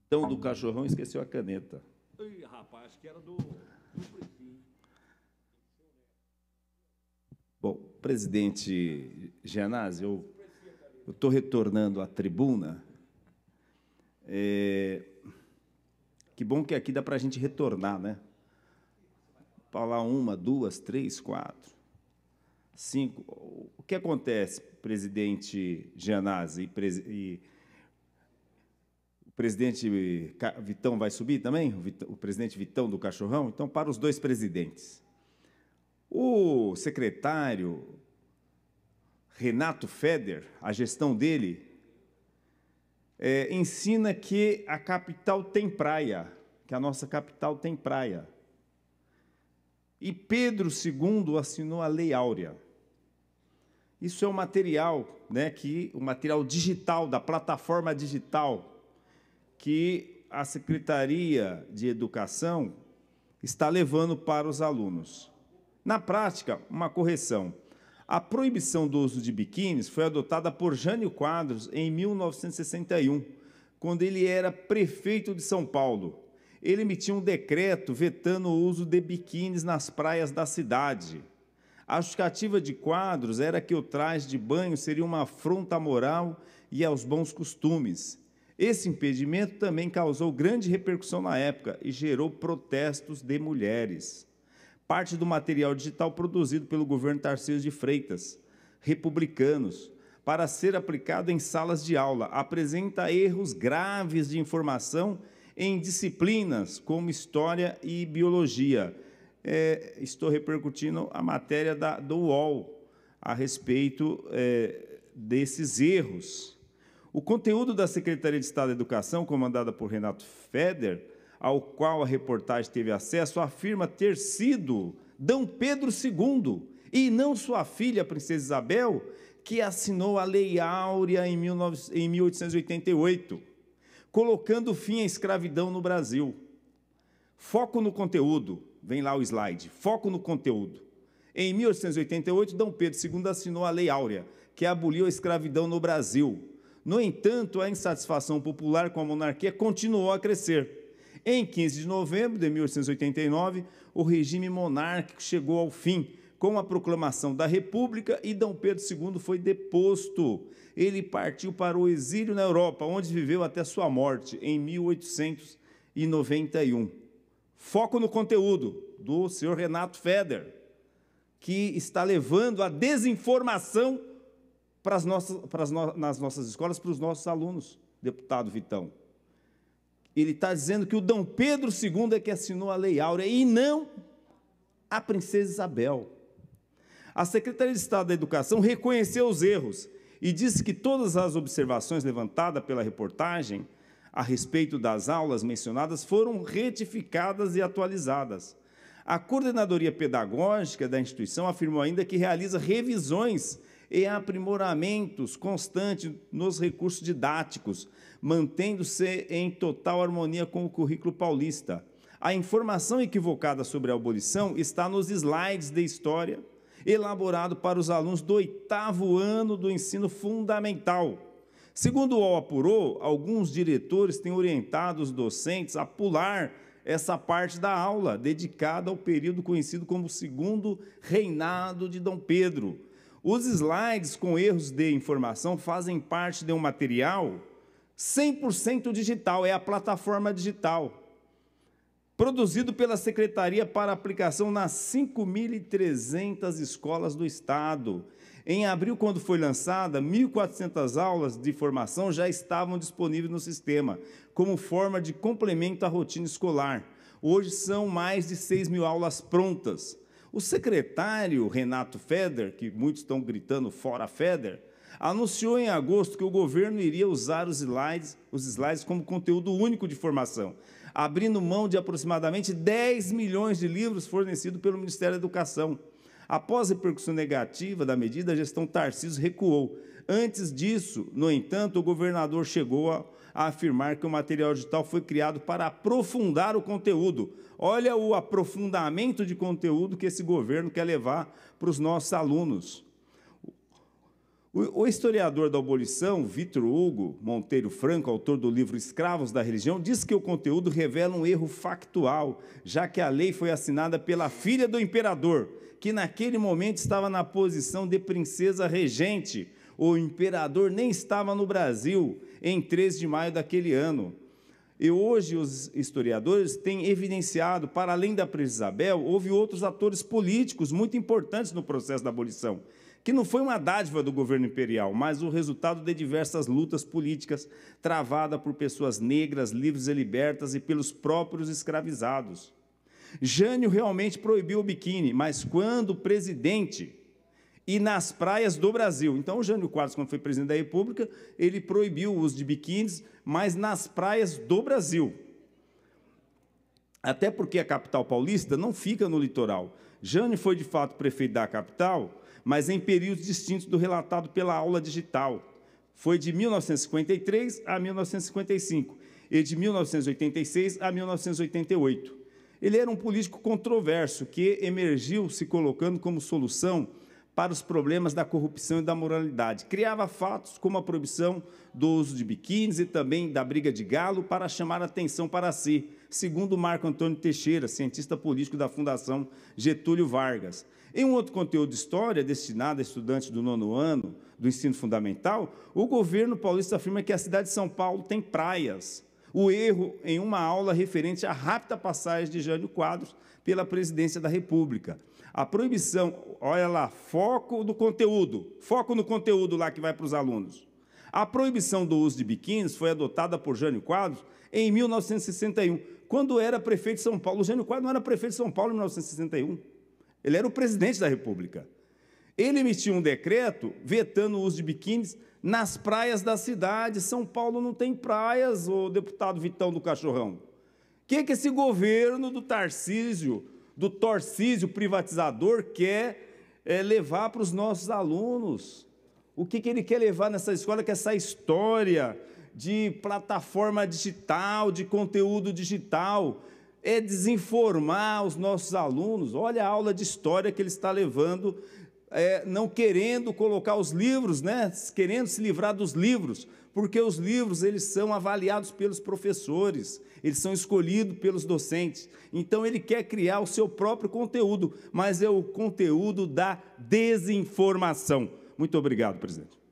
Então, do cachorrão, esqueceu a caneta. Ih, rapaz, acho que era do Pretinho. Bom, presidente Gianazzi, eu estou retornando à tribuna. Que bom que aqui dá para a gente retornar, né? Falar uma, duas, três, quatro, cinco. O que acontece, presidente Gianazzi e o presidente Vitão vai subir também? O presidente Vitão do Cachorrão? Então, para os dois presidentes. O secretário Renato Feder, a gestão dele, ensina que a capital tem praia, que a nossa capital tem praia. E Pedro II assinou a Lei Áurea. Isso é um material, né, o material digital, da plataforma digital, que a Secretaria de Educação está levando para os alunos. Na prática, uma correção. A proibição do uso de biquínis foi adotada por Jânio Quadros em 1961, quando ele era prefeito de São Paulo. Ele emitiu um decreto vetando o uso de biquínis nas praias da cidade. A justificativa de Quadros era que o traje de banho seria uma afronta à moral e aos bons costumes. Esse impedimento também causou grande repercussão na época e gerou protestos de mulheres. Parte do material digital produzido pelo governo Tarcísio de Freitas, republicanos, para ser aplicado em salas de aula, apresenta erros graves de informação em disciplinas como História e Biologia. Estou repercutindo a matéria do UOL a respeito desses erros. O conteúdo da Secretaria de Estado da Educação, comandada por Renato Feder, ao qual a reportagem teve acesso, afirma ter sido D. Pedro II, e não sua filha, a princesa Isabel, que assinou a Lei Áurea em 1888, colocando fim à escravidão no Brasil. Foco no conteúdo, vem lá o slide, foco no conteúdo. Em 1888, D. Pedro II assinou a Lei Áurea, que aboliu a escravidão no Brasil. No entanto, a insatisfação popular com a monarquia continuou a crescer. Em 15 de novembro de 1889, o regime monárquico chegou ao fim, com a proclamação da República, e D. Pedro II foi deposto. Ele partiu para o exílio na Europa, onde viveu até sua morte, em 1891. Foco no conteúdo, do senhor Renato Feder, que está levando a desinformação nas nossas escolas, para os nossos alunos, deputado Vitão. Ele está dizendo que o D. Pedro II é que assinou a Lei Áurea e não a princesa Isabel. A Secretaria de Estado da Educação reconheceu os erros e disse que todas as observações levantadas pela reportagem a respeito das aulas mencionadas foram retificadas e atualizadas. A coordenadoria pedagógica da instituição afirmou ainda que realiza revisões e aprimoramentos constantes nos recursos didáticos, mantendo-se em total harmonia com o currículo paulista. A informação equivocada sobre a abolição está nos slides de história, elaborado para os alunos do 8º ano do ensino fundamental. Segundo o UOL apurou, alguns diretores têm orientado os docentes a pular essa parte da aula, dedicada ao período conhecido como segundo reinado de D. Pedro. Os slides com erros de informação fazem parte de um material 100% digital, é a plataforma digital, produzido pela Secretaria para aplicação nas 5.300 escolas do Estado. Em abril, quando foi lançada, 1.400 aulas de formação já estavam disponíveis no sistema, como forma de complemento à rotina escolar. Hoje são mais de 6.000 aulas prontas. O secretário Renato Feder, que muitos estão gritando fora Feder, anunciou em agosto que o governo iria usar os slides como conteúdo único de formação, abrindo mão de aproximadamente 10 milhões de livros fornecidos pelo Ministério da Educação. Após a repercussão negativa da medida, a gestão Tarcísio recuou. Antes disso, no entanto, o governador chegou a afirmar que o material digital foi criado para aprofundar o conteúdo. Olha o aprofundamento de conteúdo que esse governo quer levar para os nossos alunos. O historiador da abolição, Vitor Hugo Monteiro Franco, autor do livro Escravos da Religião, diz que o conteúdo revela um erro factual, já que a lei foi assinada pela filha do imperador, que naquele momento estava na posição de princesa regente. O imperador nem estava no Brasil em 13 de maio daquele ano. E hoje os historiadores têm evidenciado, para além da princesa Isabel, houve outros atores políticos muito importantes no processo da abolição, que não foi uma dádiva do governo imperial, mas o resultado de diversas lutas políticas travadas por pessoas negras, livres e libertas e pelos próprios escravizados. Jânio realmente proibiu o biquíni, mas quando presidente e nas praias do Brasil. Então, o Jânio Quadros, quando foi presidente da República, ele proibiu o uso de biquínis, mas nas praias do Brasil. Até porque a capital paulista não fica no litoral. Jânio foi, de fato, prefeito da capital, mas em períodos distintos do relatado pela aula digital. Foi de 1953 a 1955 e de 1986 a 1988. Ele era um político controverso que emergiu se colocando como solução para os problemas da corrupção e da moralidade. Criava fatos como a proibição do uso de biquínis e também da briga de galo para chamar a atenção para si, segundo Marco Antônio Teixeira, cientista político da Fundação Getúlio Vargas. Em um outro conteúdo de história, destinado a estudantes do 9º ano do ensino fundamental, o governo paulista afirma que a cidade de São Paulo tem praias. O erro em uma aula referente à rápida passagem de Jânio Quadros pela presidência da República. A proibição, olha lá, foco no conteúdo lá que vai para os alunos. A proibição do uso de biquínis foi adotada por Jânio Quadros em 1961, quando era prefeito de São Paulo. O Jânio Quadros não era prefeito de São Paulo em 1961. Ele era o presidente da República. Ele emitiu um decreto vetando o uso de biquínis nas praias da cidade. São Paulo não tem praias, o deputado Vitão do Cachorrão. O que esse governo do Tarcísio privatizador quer levar para os nossos alunos? O que ele quer levar nessa escola? Que essa história de plataforma digital, de conteúdo digital, é desinformar os nossos alunos. Olha a aula de história que ele está levando, não querendo colocar os livros, né? Querendo se livrar dos livros, porque os livros eles são avaliados pelos professores, eles são escolhidos pelos docentes. Então, ele quer criar o seu próprio conteúdo, mas é o conteúdo da desinformação. Muito obrigado, presidente.